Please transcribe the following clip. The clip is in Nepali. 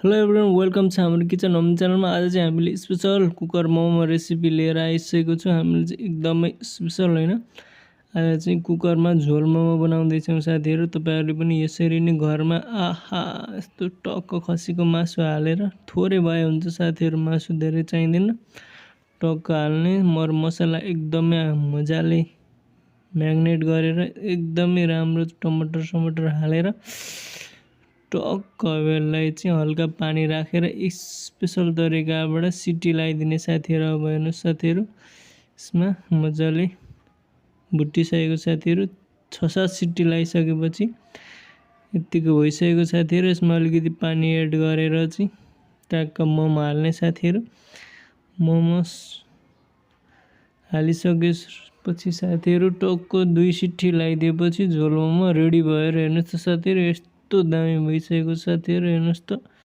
हेलो एभ्रिवान वेलकम छ हाम्रो किचन होम च्यानलमा। आज चाहिँ हामीले स्पेसल कुकर मोमो रेसिपी लिएर आइसकेको छु। हामीले चाहिँ एकदमै स्पेसल हैन, आज चाहिँ कुकरमा झोल मोमो बनाउँदैछौँ साथीहरू। तपाईहरुले पनि यसरी नै घरमा आहा यस्तो टक्क खसीको मासु हालेर, थोरै भए हुन्छ साथीहरू, मासु धेरै चाहिँदैन, टक्क हाल्ने, मरमसला एकदमै मजाले म्याग्नेट गरेर एकदमै राम्रो टमाटर हालेर टक्क यसलाई चाहिँ हल्का पानी राखेर स्पेसल तरिकाबाट सिटी लगाइदिने साथीहरू। अब हेर्नुहोस् साथीहरू, यसमा मजाले भुटिसकेको साथीहरू। 6-7 सिटी लगाइसकेपछि यतिको भइसकेको साथीहरू। यसमा अलिकति पानी एड गरेर चाहिँ ट्याक्क मोमो हाल्ने साथीहरू। मोमोस हालिसकेपछि साथीहरू टक्क 2 सिटी लगाइदिएपछि झोल मोमो रेडी भएर हेर्नुहोस् त साथीहरू, यस्तो दामी भइसकेको साथीहरू। हेर्नुहोस् त।